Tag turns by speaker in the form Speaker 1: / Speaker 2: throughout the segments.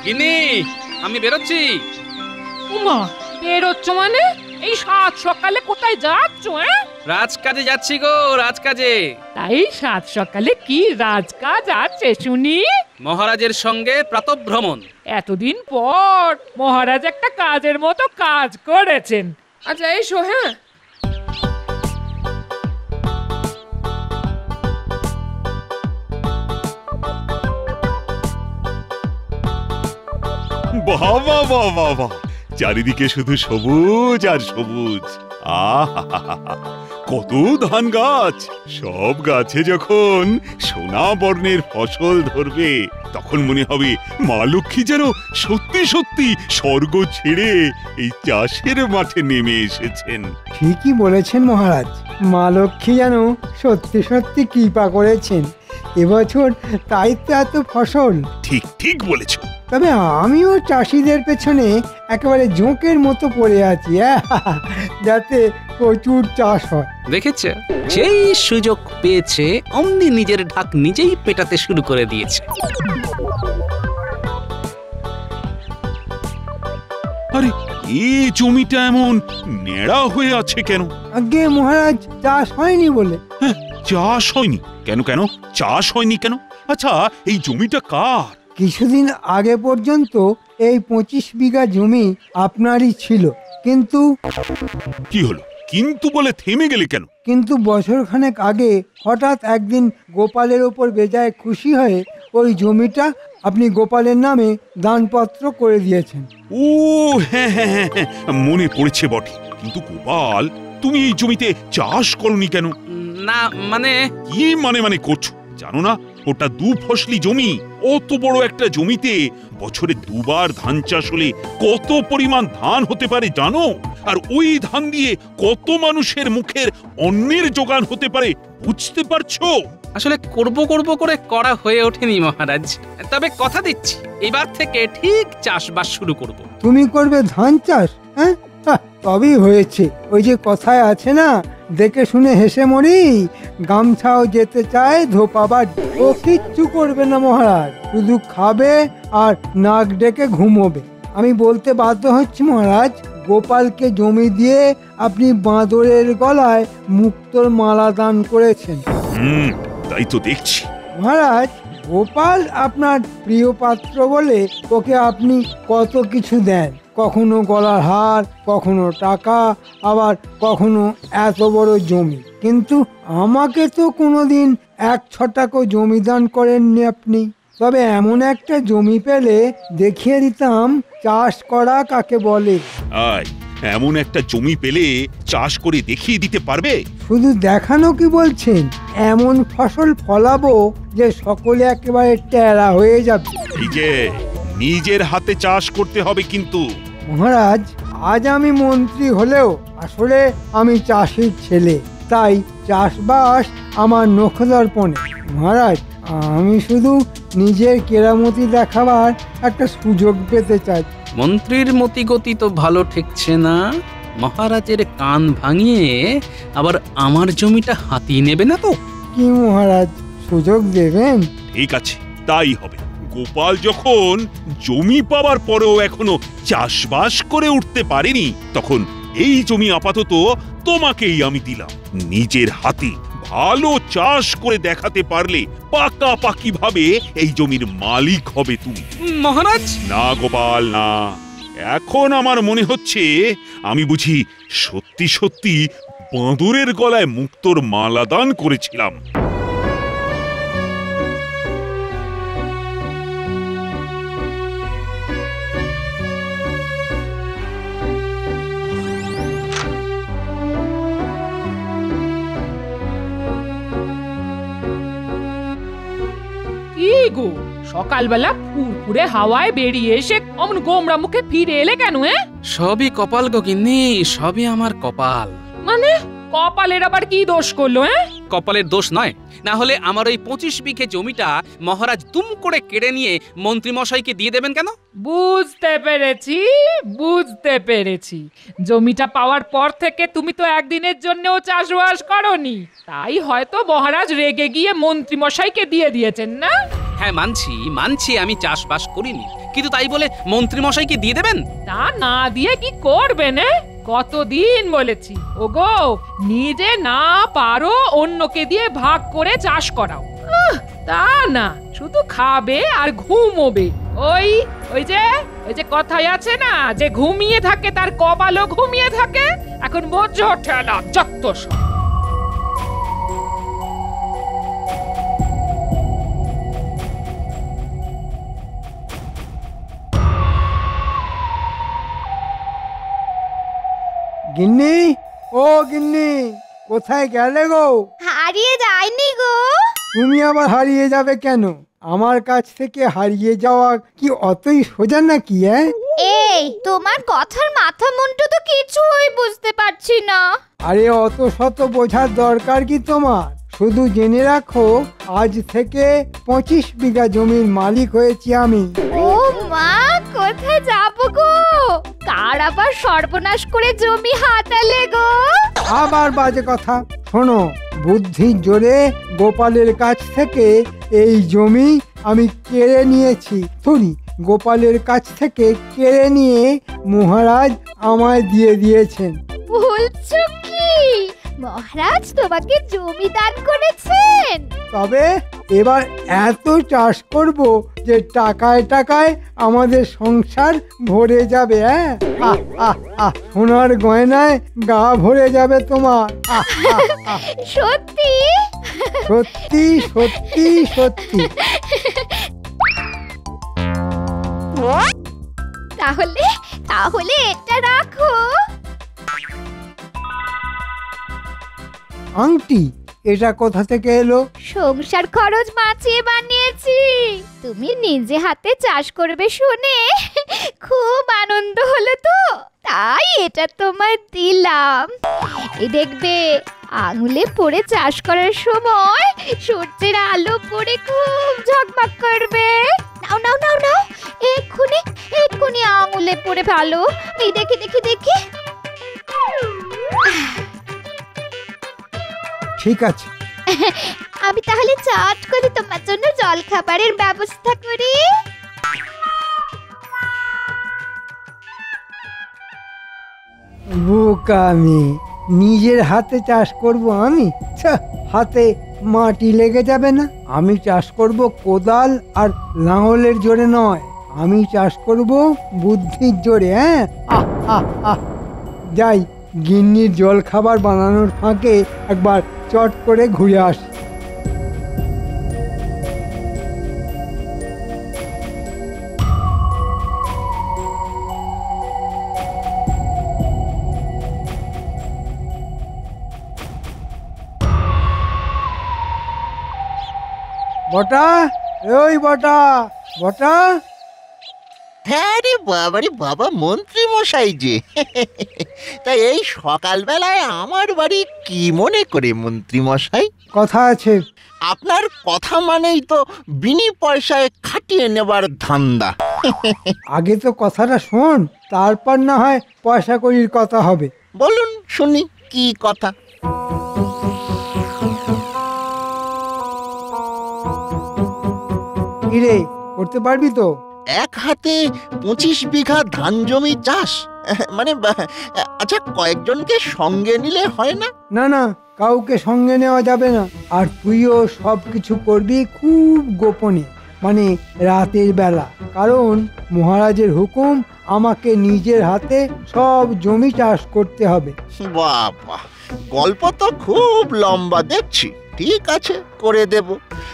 Speaker 1: গিন্নি, আমি বেরোচ্ছি।
Speaker 2: উমা, বেরোচ্ছ মানে? এই সাত সকালে কোথায় যাচ্ছ?
Speaker 1: রাজকাজে যাচ্ছি গো, রাজকাজে।
Speaker 2: তাই সাত সকালে কি রাজকাজ আছে শুনি?
Speaker 1: মহারাজের সঙ্গে প্রাতঃভ্রমণ।
Speaker 2: এতদিন পর মহারাজ একটা কাজের মতো কাজ করেছেন।
Speaker 3: আচ্ছা এসো। হ্যাঁ,
Speaker 4: বাহ বাহ বাহ বাহ বাহ, চারিদিকে শুধু সবুজ আর সবুজ। আহা, কত ধান গাছ! সব গাছে যখন সোনা বর্ণের ফসল ধরবে তখন মনে হবে মা লক্ষ্মী যেন সত্যি সত্যি স্বর্গ ছেড়ে এই চাষের মাঠে নেমে এসেছেন।
Speaker 5: ঠিকই বলেছেন মহারাজ, মা লক্ষ্মী যেন সত্যি সত্যি কৃপা করেছেন এবছর, তাই তো এত ফসল।
Speaker 4: ঠিক ঠিক বলেছ।
Speaker 5: তবে আমিও চাষিদের পেছনে একেবারে জোঁকের মতো পড়ে আছি, যাতে প্রচুর চাষ হয়।
Speaker 1: দেখেছে, যেই সুযোগ পেয়েছে অমনি নিজের ঢাক নিজেই পেটাতে শুরু করে দিয়েছে।
Speaker 4: আরে এই জমিটা এমন নেড়া হয়ে আছে কেন?
Speaker 5: আগে মহারাজ, চাষ হয়নি বলে।
Speaker 4: হ্যাঁ, চাষ হয়নি কেন? কেন চাষ হয়নি কেন? আচ্ছা, এই জমিটা কার?
Speaker 5: কিছুদিন আগে পর্যন্ত এই 25 বিঘা জমি আপনারই ছিল, কিন্তু
Speaker 4: কি হলো? কিন্তু বলে থেমে গেলে কেন?
Speaker 5: কিন্তু বছরখানেক আগে হঠাৎ একদিন গোপালের ওপর বেজায় খুশি হয়ে ওই জমিটা আপনি গোপালের নামে দানপত্র করে দিয়েছেন।
Speaker 4: ও হ্যাঁ হ্যাঁ হ্যাঁ হ্যাঁ, মনে পড়েছে বটে। কিন্তু গোপাল, তুমি এই জমিতে চাষ করনি কেন?
Speaker 1: না মানে?
Speaker 4: কি মানে মানে করছো? জানো না ওটা দু ফসলি জমি? অত বড় একটা জমিতে বছরে দুবার ধান চাষ হলে কত পরিমাণ ধান হতে পারে জানো? আর ওই ধান দিয়ে কত মানুষের মুখের অন্নের যোগান হতে পারে বুঝতে পারছো?
Speaker 1: আসলে করব করব করে করা হয়ে ওঠেনি মহারাজ। তবে কথা দিচ্ছি, এবার থেকে ঠিক চাষবাস শুরু করব।
Speaker 5: তুমি করবে ধান চাষ? হ্যাঁ, তবেই হয়েছে। ওই যে কথায় আছে না, দেখে শুনে হেসে মরি, গামছাও যেতে চায় ধোপাবার। ও কিচ্ছু করবে না মহারাজ, শুধু খাবে আর নাক ডেকে ঘুমোবে। আমি বলতে বাধ্য হচ্ছি মহারাজ, গোপালকে জমি দিয়ে আপনি বাঁদরের গলায় মুক্তোর মালা দান করেছেন।
Speaker 4: তাই তো দেখছি
Speaker 5: মহারাজ, গোপাল আপনার প্রিয় পাত্র বলে ওকে আপনি কত কিছু দেন, কখনো গলার হার, কখনো টাকা, আবার কখনো এত বড় জমি। কিন্তু আমাকে তো কোনোদিন 1 ছটাকও জমি দান করেননি আপনি। তবে এমন একটা জমি পেলে দেখিয়ে দিতাম চাষ করা কাকে বলে।
Speaker 4: এমন একটা জমি পেলে চাষ করে দেখিয়ে দিতে পারবে?
Speaker 5: শুধু দেখানো কি বলছেন, এমন ফসল ফলাবো যে সকলে একেবারে টেরা হয়ে যাবে।
Speaker 4: এই যে নিজের হাতে চাষ করতে হবে কিন্তু।
Speaker 5: মহারাজ, আজ আমি মন্ত্রী হলেও আসলে আমি চাষির ছেলে, তাই চাষবাস আমার নখদর্পণে। মহারাজ, আমি শুধু নিজের কেরামতি দেখাবার একটা সুযোগ পেতে চাই।
Speaker 1: মন্ত্রীর মতিগতি তো ভালো ঠেকছে না। মহারাজের কান ভাঙিয়ে আবার আমার জমিটা হাতিয়ে নেবে না তো?
Speaker 5: কি মহারাজ, সুযোগ দেবেন?
Speaker 4: ঠিক আছে, তাই হবে। গোপাল যখন জমি পাওয়ার পরেও এখনো চাষবাস করে উঠতে পারেনি, তখন এই জমি আপাতত তোমাকেই আমি দিলাম। নিজের হাতে ভালো চাষ করে দেখাতে পারলে পাকাপাকি ভাবে এই জমির মালিক হবে তুমি।
Speaker 1: মহারাজ!
Speaker 4: না গোপাল, না। এখন আমার মনে হচ্ছে আমি বুঝি সত্যি সত্যি বাঁদরের গলায় মুক্তোর মালা দান করেছিলাম।
Speaker 2: গো, সকালবেলা ফুরফুরে হাওয়ায় বেরিয়ে এসে অমন গোমরা মুখে ফিরে এলে কেন?
Speaker 1: সবই কপাল গো গিন্নি, সবই আমার কপাল।
Speaker 2: মানে কপালের আবার কি দোষ করলো?
Speaker 1: কপালের দোষ নয়, না হলে আমার ওই 25 বিঘে জমিটা মহারাজ দুম করে কেড়ে নিয়ে মন্ত্রী মশাইকে দিয়ে দেবেন কেন?
Speaker 2: বুঝতে পেরেছি। জমিটা পাওয়ার পর থেকে তুমি তো একদিনের জন্যও চাষবাস করনি, তাই হয়তো মহারাজ রেগে গিয়ে মন্ত্রী মশাইকে দিয়ে দিয়েছেন না?
Speaker 1: হ্যাঁ, মানছি আমি চাষবাস করিনি, কিন্তু তাই বলে মন্ত্রী মশাইকে দিয়ে দেবেন?
Speaker 2: তা না দিয়ে কি করবেন? কতদিন বলেছি ওগো, নিজে না পারো অন্যকে দিয়ে ভাগ করে চাষ করাও। তা না, শুধু খাবে আর ঘুমোবে। ওই ওই যে কথাই আছে না, যে ঘুমিয়ে থাকে তার কপালও ঘুমিয়ে থাকে। এখন বোঝো ঠেলা যত সব।
Speaker 5: গিন্নি, ও গিন্নি, কোথায় গেলে গো?
Speaker 3: হারিয়ে যায়নি গো।
Speaker 5: তুমি আবার হারিয়ে যাবে কেন? আমার কাছ থেকে হারিয়ে যাওয়া কি অতই সোজা নাকি?
Speaker 3: এই তোমার কথার মাথা মুন্ডু তো কিছুই বুঝতে পারছি না।
Speaker 5: আরে অত শত বোঝার দরকার কি তোমার? শুধু জেনে রাখো, আজ থেকে 25 বিঘা জমির মালিক হয়েছি আমি।
Speaker 3: ও মা, কোথায় যাবো গো? কার আবার সর্বনাশ করে জমি হাতালে গো?
Speaker 5: আবার বাজে কথা। শোনো, বুদ্ধির জোরে গোপালের কাছ থেকে এই জমি আমি কেড়ে নিয়েছি। সরি, গোপালের কাছ থেকে কেড়ে নিয়ে মহারাজ আমায় দিয়ে দিয়েছেন।
Speaker 3: বলছো কি মহারাজ তোমাকে জমি দান করেছেন?
Speaker 5: তবে এবার এত চাষ করব যে টাকায় টাকায় আমাদের সংসার ভরে যাবে। আহ আহ আহ, সোনার গয়নায় গা ভরে যাবে তোমার। আহ আহ আহ,
Speaker 3: সত্যি?
Speaker 5: সত্যি সত্যি সত্যি।
Speaker 3: তাহলে তাহলে এটা রাখো।
Speaker 5: আংটি? এটা কোথা থেকে এলো?
Speaker 3: সংসার খরচ বাঁচিয়ে বানিয়েছি। তুমি নিজে হাতে চাষ করবে শুনে খুব আনন্দ হলো তো, তাই এটা তোমায় দিলাম। এই দেখবে, আঙুলে পড়ে চাষ করার সময় সূর্যের আলো পড়ে খুব ঝকমক করবে। নাও নাও নাও নাও, এক্ষুনি এক্ষুনি আঙুলে পড়ে ভালো। এই দেখি দেখি দেখি।
Speaker 5: ঠিক আছে,
Speaker 3: আমি তাহলে চট করে তোমার জন্য জল খাবারের ব্যবস্থা করি।
Speaker 5: বোকা মেয়ে, নিজের হাতে চাষ করব আমি? ছ্যা, হাতে মাটি লেগে যাবে না? আমি চাষ করব কোদাল আর লাঙলের জোরে নয়, আমি চাষ করব বুদ্ধির জোরে। আহ আহ আহ, যাই, গিন্নির জল খাবার বানানোর ফাঁকে একবার চট করে ঘুরে আসি। বটা, ওই বটা, বটা।
Speaker 6: হ্যাঁ রে বাবা, মন্ত্রী মশাই যে। তাই এই সকালবেলায় আমার বাড়ি কি মনে করে মন্ত্রী মশাই?
Speaker 5: কথা আছে।
Speaker 6: আপনার কথা মানেই তো বিনি পয়সায় খাটিয়ে নেবার ধান্দা।
Speaker 5: আগে তো কথাটা শোন, তারপর না হয় পয়সা কড়ির কথা হবে।
Speaker 6: বলুন শুনি, কি কথা?
Speaker 5: কিরে, করতে পারবি তো?
Speaker 6: এক হাতে 25 বিঘা ধান জমি চাষ, মানে আচ্ছা, কয়েকজনকে সঙ্গে নিলে হয় না?
Speaker 5: না না, কাউকে সঙ্গে নেওয়া যাবে না। আর তুইও সব কিছু করবি খুব গোপনে, মানে রাতের বেলা। কারণ মহারাজের হুকুম, আমাকে নিজের হাতে সব জমি চাষ করতে হবে।
Speaker 6: বাবা, গল্প তো খুব লম্বা দেখছি। ঠিক আছে, করে দেব,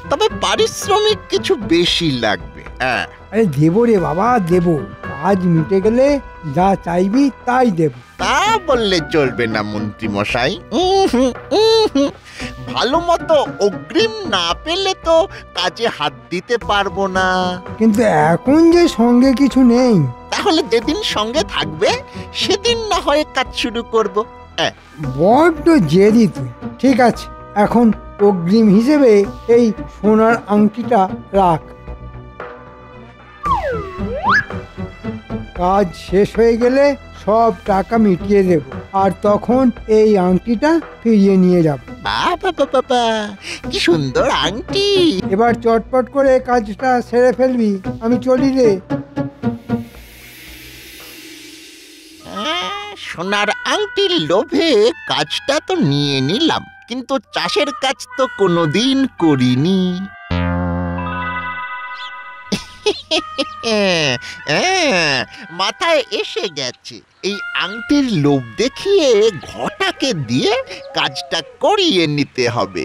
Speaker 6: তবে পারিশ্রমিক কিছু বেশি লাগবে। হ্যাঁ,
Speaker 5: আরে দেবো রে বাবা, দেবো। কাজ মিটে গেলে যা চাইবি তাই দেব।
Speaker 6: তা বললে চলবে না মন্ত্রী মশাই। ভালো মতো অগ্রিম না পেলে তো কাজে হাত দিতে পারবো না।
Speaker 5: কিন্তু এখন যে সঙ্গে কিছু নেই।
Speaker 6: তাহলে যেদিন সঙ্গে থাকবে সেদিন না হয় কাজ শুরু করব।
Speaker 5: বড্ড জেদি তুই। ঠিক আছে, এখন অগ্রিম হিসেবে এই সোনার আংটিটা রাখ। কাজ শেষ হয়ে গেলে সব টাকা মিটিয়ে দেব, আর তখন এই আংটিটা ফিরিয়ে নিয়ে যাব।
Speaker 6: বাবা, কি সুন্দর আংটি!
Speaker 5: এবার চটপট করে কাজটা সেরে ফেলবি। আমি চলি রে।
Speaker 6: সোনার আংটির লোভে কাজটা তো নিয়ে নিলাম, কিন্তু চাষের কাজ তো কোনোদিন করিনি। মাথায় এসে গেছে, এই আংটির লোভ দেখিয়ে ঘটাকে দিয়ে কাজটা করিয়ে নিতে হবে।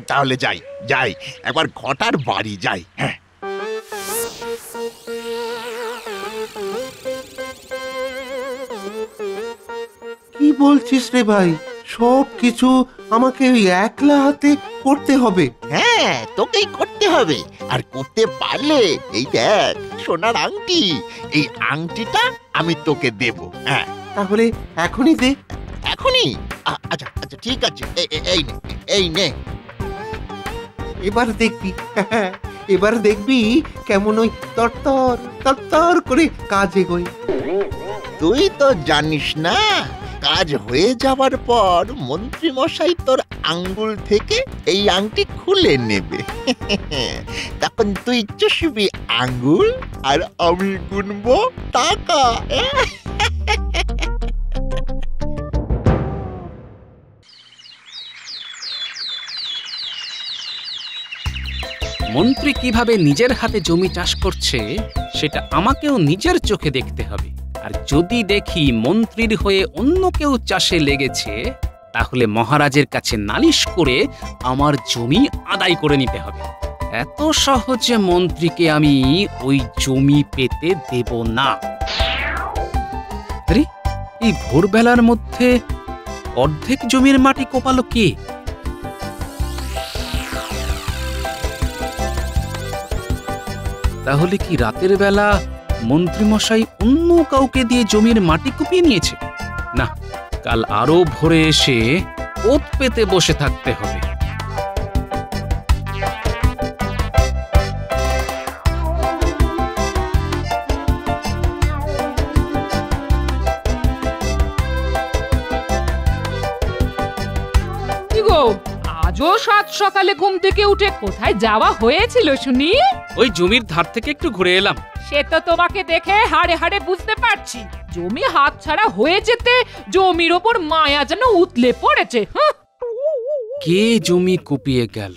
Speaker 6: তাহলে যাই যাই, একবার ঘটার বাড়ি যাই। হ্যাঁ,
Speaker 7: কি বলছিস রে ভাই? সব কিছু আমাকে ওই একলা হাতে করতে হবে?
Speaker 6: হ্যাঁ, তোকেই করতে হবে। আর করতে পারলে এই দেখ সোনার আংটি, এই আংটিটা আমি তোকে দেব। হ্যাঁ,
Speaker 7: তাহলে এখনই দে।
Speaker 6: এখনই? আচ্ছা আচ্ছা, ঠিক আছে, এই নে, এই নে।
Speaker 7: এবার দেখবি, এবার দেখবি কেমন ওই তরতর তরতর করে কাজ এগোয়।
Speaker 6: তুই তো জানিস না, কাজ হয়ে যাবার পর মন্ত্রী মশাই তোর আঙ্গুল থেকে এই আংটি খুলে নেবে। তখন তুই চুষবি আঙ্গুল আর আমি গুনবো টাকা।
Speaker 1: মন্ত্রী কিভাবে নিজের হাতে জমি চাষ করছে সেটা আমাকেও নিজের চোখে দেখতে হবে। আর যদি দেখি মন্ত্রীর হয়ে অন্য কেউ চাষে লেগেছে, তাহলে মহারাজের কাছে নালিশ করে আমার জমি আদায় করে নিতে হবে। এত সহজে মন্ত্রীকে আমি ওই জমি পেতে দেব না। আরে, এই ভোরবেলার মধ্যে অর্ধেক জমির মাটি কোপালো কে? তাহলে কি রাতের বেলা মন্ত্রীমশাই অন্য কাউকে দিয়ে জমির মাটি কুপিয়ে নিয়েছে? না, কাল আরো ভোরে এসে ওত পেতে বসে থাকতে হবে।
Speaker 2: কি গো, আজও সাত সকালে ঘুম থেকে উঠে কোথায় যাওয়া হয়েছিল শুনি?
Speaker 1: ওই জমির ধার থেকে একটু ঘুরে এলাম।
Speaker 2: সে তো তোমাকে দেখে হাড়ে হাড়ে বুঝতে পারছি, জমি হাতছাড়া হয়ে যেতে জমির ওপর মায়া যেন উতলে পড়েছে।
Speaker 1: কে জমি কুপিয়ে গেল,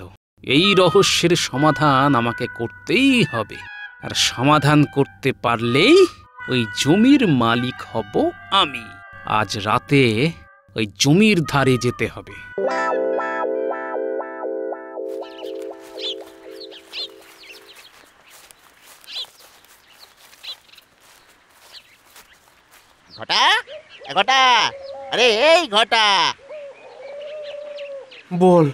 Speaker 1: এই রহস্যের সমাধান আমাকে করতেই হবে। আর সমাধান করতে পারলেই ওই জমির মালিক হব আমি। আজ রাতে ওই জমির ধারে যেতে হবে।
Speaker 6: ঘটা, ঘটা, আরে এই ঘটা।
Speaker 7: বল।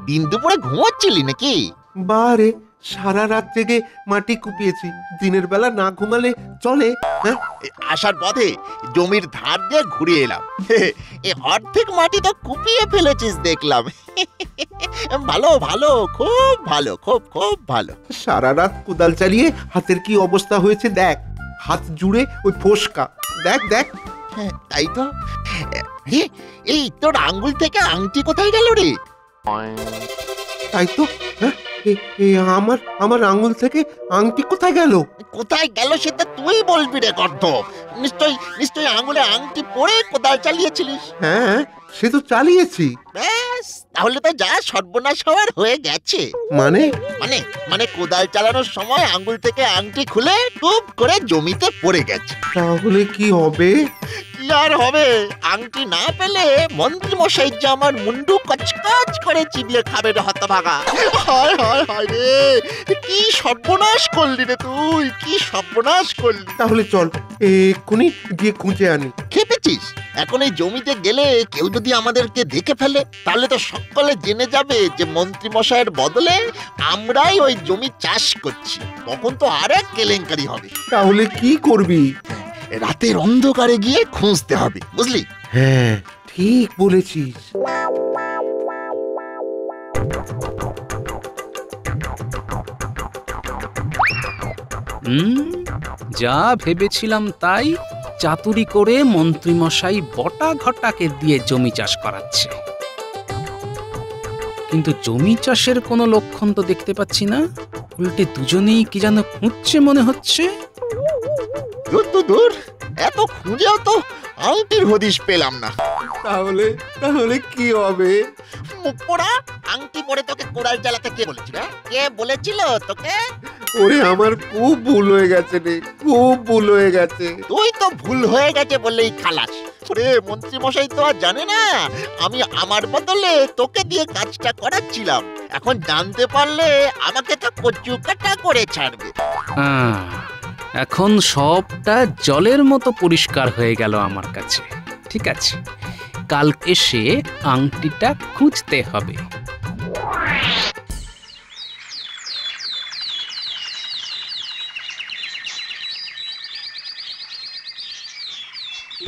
Speaker 6: দিন দুপুরে ঘুমোচ্ছিলি নাকি?
Speaker 7: বারে, সারা রাত জেগে মাটি কুপিয়েছি। দিনের বেলা না ঘুমালে চলে? হ্যাঁ,
Speaker 6: আসার পথে জমির ধার দিয়ে ঘুরে এলাম। এ অর্ধেক মাটি তো কুপিয়ে ফেলেছিস দেখলাম। ভালো ভালো, খুব ভালো, খুব খুব ভালো।
Speaker 7: সারা রাত কোদাল চালিয়ে হাতের কি অবস্থা হয়েছে দেখ। হাত জুড়ে ওই ফোসকা, দেখ দেখ।
Speaker 6: হ্যাঁ, তাই তো। এই তোর আঙ্গুল থেকে আংটি কোথায় গেল রে?
Speaker 7: তাই তো, হ্যাঁ, আমার আঙ্গুল থেকে আংটি কোথায় গেল?
Speaker 6: কোথায় গেল সেটা তুই বলবি রে গর্ধ। নিশ্চয়ই আঙ্গুলে আংটি পরে কোদাল চালিয়েছিলিস।
Speaker 7: হ্যাঁ, সে তো চালিয়েছি।
Speaker 6: ব্যাস, তাহলে তো যা সর্বনাশ হওয়ার হয়ে গেছে।
Speaker 7: মানে?
Speaker 6: মানে কোদাল চালানোর সময় আঙ্গুল থেকে আংটি খুলে টুপ করে জমিতে পড়ে গেছে।
Speaker 7: তাহলে কি হবে?
Speaker 6: কি আর হবে, আংটি না পেলে মন্ত্রী মশাই যে আমার মুন্ডু কচকচ করে চিবিয়ে খাবে রে হতভাগা। হায় হায় হায় রে, কি সর্বনাশ করলি রে তুই, কি সর্বনাশ করলি।
Speaker 7: তাহলে চল এক্ষুনি গিয়ে খুঁজে আনি।
Speaker 6: খেপেছিস? এখন এই জমিতে গেলে কেউ যদি আমাদেরকে দেখে ফেলে, তাহলে তো সকলে জেনে যাবে যে মন্ত্রী মশাইয়ের বদলে আমরাই ওই জমি চাষ করছি। তখন তো আরেক কেলেঙ্কারি হবে।
Speaker 7: তাহলে কি করবি?
Speaker 6: রাতের অন্ধকারে গিয়ে খুঁজতে হবে, বুঝলি?
Speaker 7: হ্যাঁ, ঠিক বলেছিস।
Speaker 1: যা ভেবেছিলাম তাই। চাতুরি করে মন্ত্রীমশাই বটা ঘটাকে দিয়ে জমি চাষ করাচ্ছে, কিন্তু জমি চাষের কোনো লক্ষণ তো দেখতে পাচ্ছি না। উল্টে দুজনেই কি যেন খুঁজছে মনে হচ্ছে।
Speaker 6: দূর তো দূর, এত খুঁজেও তো আংটির হদিশ পেলাম না।
Speaker 7: তাহলে তাহলে কি হবে?
Speaker 6: মুখ পোড়া, আংটি পরে তোকে কোড়াল চালাতে কে বলেছিল? কে বলেছিল তোকে?
Speaker 7: ওরে আমার খুব ভুল হয়ে গেছে রে, খুব ভুল হয়ে গেছে।
Speaker 6: তুই তো ভুল হয়ে গেছে বললেই খালাস। ওরে মন্ত্রী মশাই তো আর জানে না আমি আমার বদলে তোকে দিয়ে কাজটা করাচ্ছিলাম। এখন জানতে পারলে আমাকে তো কচু কাটা করে ছাড়বে।
Speaker 1: এখন সবটা জলের মতো পরিষ্কার হয়ে গেল আমার কাছে। ঠিক আছে, কাল এসে আংটিটা খুঁজতে হবে।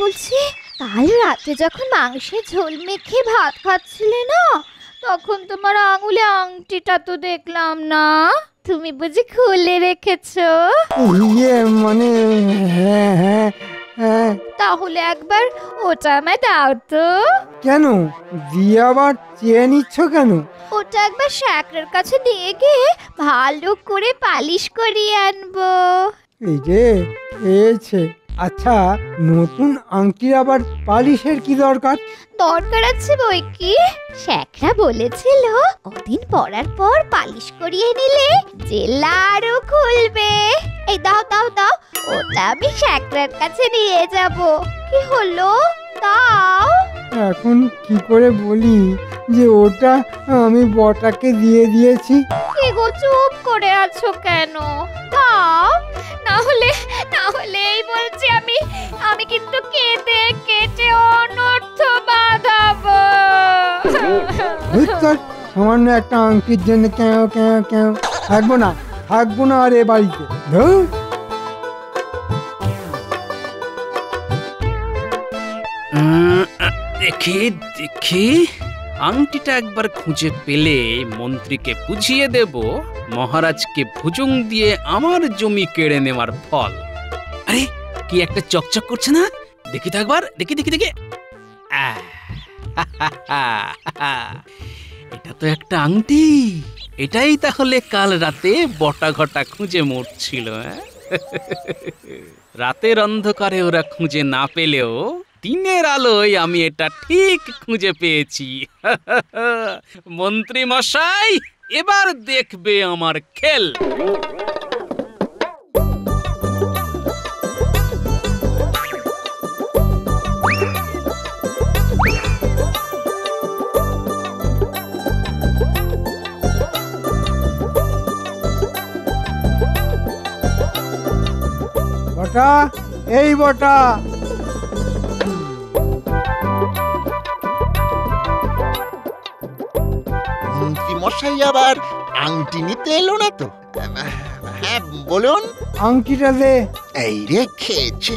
Speaker 3: বলছি, কাল রাতে যখন মাংসের ঝোল মেখে ভাত খাচ্ছিলে না, তখন তোমার আঙুলে আংটিটা তো দেখলাম না। তুমি বুঝি খুলে রেখেছো?
Speaker 5: ইয়ে মানে হ্যাঁ হ্যাঁ হ্যাঁ।
Speaker 3: তাহলে একবার ওটা আমায় দাও তো।
Speaker 5: কেন দিয়ে আবার চেয়ে নিচ্ছ কেন?
Speaker 3: ওটা একবার শ্যাকরার কাছে নিয়ে গিয়ে ভালো করে পালিশ করিয়ে আনবো।
Speaker 5: এই যে পেয়েছে। আচ্ছা, নতুন আংটির আবার পালিশের কি দরকার?
Speaker 3: দরকার আছে বই কি। শ্যাকরা বলেছিল কদিন পরার পর পালিশ করিয়ে নিলে জেলা আরো খুলবে। এই দাও দাও দাও, ওটা আমি শ্যাকরার কাছে নিয়ে যাব। কি হলো, দাও।
Speaker 5: এখন কি করে বলি যে ওটা আমি বটাকে দিয়ে দিয়েছি?
Speaker 3: কি গো, চুপ করে আছো কেন? দাও, না হলে এই বলছি আমি কিন্তু কেটে কেটে অনর্থ বাঁধাবো।
Speaker 5: ধুত্তর, সামান্য একটা আংটির জন্য কেউ কেউ কেউ থাকবো না আর এ বাড়িতে। ধুর।
Speaker 1: দেখি দেখি, আংটিটা একবার খুঁজে পেলে মন্ত্রীকে বুঝিয়ে দেব মহারাজকে ভুজুং দিয়ে আমার জমি কেড়ে নেওয়ার ফল। আরে কি একটা চকচক করছে না? দেখি তো একবার, দেখি দেখি দেখি। এটা তো একটা আংটি। এটাই তাহলে কাল রাতে বটা ঘটা খুঁজে মরছিল। রাতের অন্ধকারে ওরা খুঁজে না পেলেও দিনের আলোয় আমি এটা ঠিক খুঁজে পেয়েছি। মন্ত্রী মশাই, এবার দেখবে আমার খেল।
Speaker 5: বটা, এই বটা।
Speaker 6: মন্ত্রী মশাই আবার আংটি নিতে এলো না তো? হ্যাঁ বলুন।
Speaker 5: আংটিটা দে।
Speaker 6: এই রে খেয়েছে,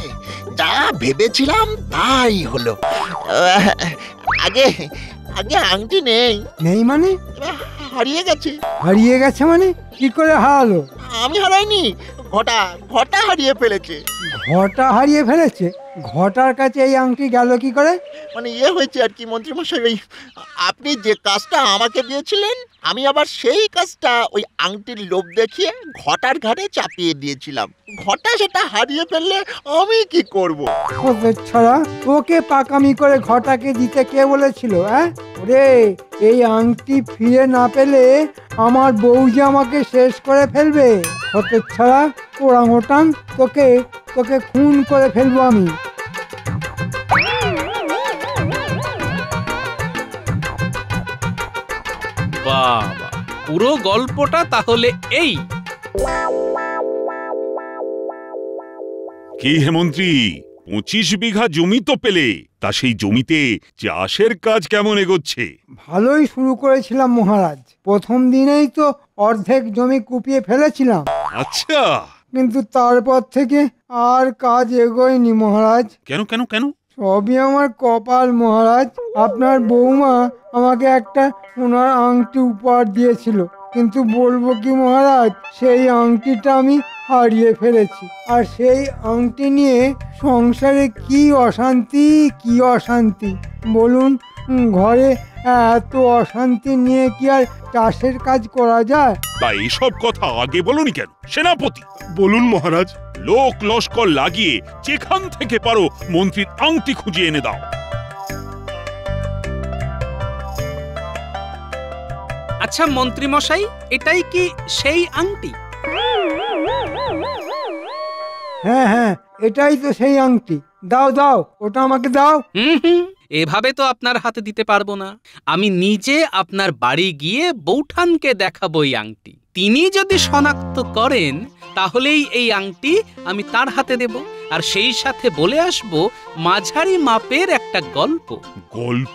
Speaker 6: যা ভেবেছিলাম তাই হলো। আগে আগে আংটি নেই।
Speaker 5: নেই মানে?
Speaker 6: হারিয়ে গেছে।
Speaker 5: হারিয়ে গেছে মানে? কি করে হারালো?
Speaker 6: আমি হারাইনি, ঘটা হারিয়ে ফেলেছে।
Speaker 5: ঘটা হারিয়ে ফেলেছে? ঘটার কাছে এই আংটি গেল কি করে?
Speaker 6: মানে হয়েছে আর কি মন্ত্রী মশাই, ওই আপনি যে কাজটা আমাকে দিয়েছিলেন আমি আবার সেই কাজটা ওই আংটির লোভ দেখিয়ে ঘটার ঘাড়ে চাপিয়ে দিয়েছিলাম। ঘটা সেটা হারিয়ে ফেললে আমি কি করব?
Speaker 5: ছাড়া তোকে পাকামি করে ঘটাকে দিতে কে বলেছিল? ওরে, এই আংটি ফিরে না পেলে আমার বউ যে আমাকে শেষ করে ফেলবে। ছাড়া ওরা মোটাং, তোকে খুন করে ফেলবো আমি।
Speaker 1: বাবা, পুরো গল্পটা তাহলে এই।
Speaker 4: কি হে মন্ত্রী, 25 বিঘা জমি তো পেলে, তা সেই জমিতে চাষের কাজ কেমন এগোচ্ছে?
Speaker 5: ভালোই শুরু করেছিলাম মহারাজ। প্রথম দিনেই তো অর্ধেক জমি কুপিয়ে ফেলেছিলাম।
Speaker 4: আচ্ছা,
Speaker 5: কিন্তু তারপর থেকে আর কাজ এগোয়নি মহারাজ।
Speaker 4: কেন কেন কেন?
Speaker 5: সবই আমার কপাল মহারাজ। আপনার বৌমা আমাকে একটা সোনার আংটি উপহার দিয়েছিল, কিন্তু বলবো কি মহারাজ, সেই আংটিটা আমি হারিয়ে ফেলেছি। আর সেই আংটি নিয়ে সংসারে কি অশান্তি কি অশান্তি বলুন। ঘরে এত অশান্তি নিয়ে কি আর চাষের কাজ করা যায়?
Speaker 4: তা এসব কথা আগে বলুনি কেন সেনাপতি? বলুন মহারাজ। লোক লস্কর লাগিয়ে যেখান থেকে পারো মন্ত্রীর আংটি খুঁজে এনে দাও।
Speaker 1: আচ্ছা মন্ত্রী মশাই, এটাই কি সেই আংটি?
Speaker 5: হ্যাঁ হ্যাঁ, এটাই তো সেই আংটি। দাও দাও, ওটা আমাকে দাও।
Speaker 1: হুম, এভাবে তো আপনার হাতে দিতে পারবো না। আমি নিজে আপনার বাড়ি গিয়ে বৌঠানকে দেখাবো এই আংটি। তিনি যদি শনাক্ত করেন তাহলেই এই আংটি আমি তার হাতে দেব। আর সেই সাথে বলে আসবো মাঝারি মাপের একটা গল্প।
Speaker 4: গল্প?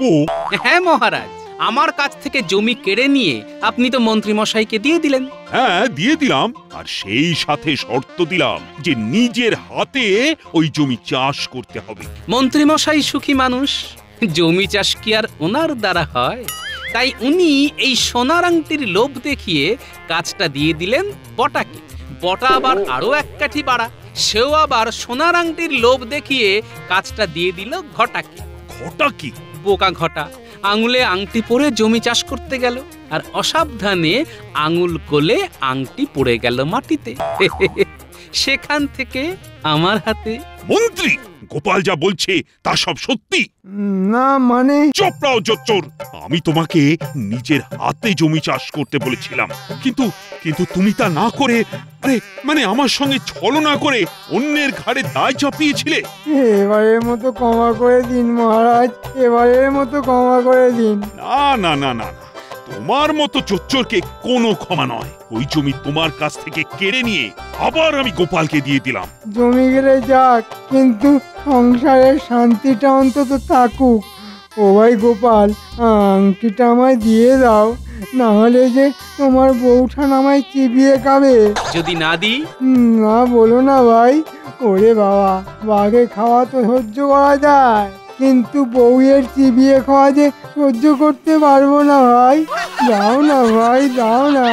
Speaker 1: হ্যাঁ মহারাজ, আমার কাছ থেকে জমি কেড়ে নিয়ে আপনি তো মন্ত্রী মশাইকে দিয়ে দিলেন।
Speaker 4: হ্যাঁ দিয়ে দিলাম, আর সেই সাথে শর্ত দিলাম যে নিজের হাতে ওই জমি চাষ করতে হবে।
Speaker 1: মন্ত্রী মশাই সুখী মানুষ, জমি চাষ কি আর ওনার দ্বারা হয়? তাই উনি এই সোনার আংটির লোভ দেখিয়ে কাজটা দিয়ে দিলেন বটাকে। বটা আবার আরো এক কাঠি বাড়া, সেও আবার সোনার আংটির লোভ দেখিয়ে কাজটা দিয়ে দিল ঘটাকে।
Speaker 4: ঘটা কি?
Speaker 1: বোকা ঘটা আঙুলে আংটি পরে জমি চাষ করতে গেল, আর অসাবধানে আঙুল কোলে আংটি পড়ে গেল মাটিতে। সেখান থেকে আমার হাতে।
Speaker 4: মন্ত্রী, গোপাল যা বলছে তা সব সত্যি?
Speaker 5: না মানে?
Speaker 4: চোপড়াও জোচ্চোর। আমি তোমাকে নিজের হাতে জমি চাষ করতে বলেছিলাম, কিন্তু কিন্তু তুমি তা না করে মানে আমার সঙ্গে ছলনা করে অন্যের ঘাড়ে দায় চাপিয়েছিলে।
Speaker 5: এবারের মতো ক্ষমা করে দিন মহারাজ, এবারের মতো ক্ষমা করে দিন।
Speaker 4: না না না না, তোমার মতো চোচ্চোরকে কোনো ক্ষমা নয়। ওই জমি তোমার কাছ থেকে কেড়ে নিয়ে আবার আমি গোপালকে দিয়ে দিলাম।
Speaker 5: জমি গেলে যাক, কিন্তু সংসারের শান্তিটা অন্তত থাকুক। ও ভাই গোপাল, আংটিটা আমায় দিয়ে দাও, না হলে যে তোমার বউঠান আমায় চিবিয়ে খাবে।
Speaker 1: যদি না দিই?
Speaker 5: না বলো না ভাই। ওরে বাবা, বাঘে খাওয়া তো সহ্য করা যায়, কিন্তু বউয়ের চিবিয়ে খাওয়া যে সহ্য করতে পারবো না ভাই। দাও না ভাই, দাও না।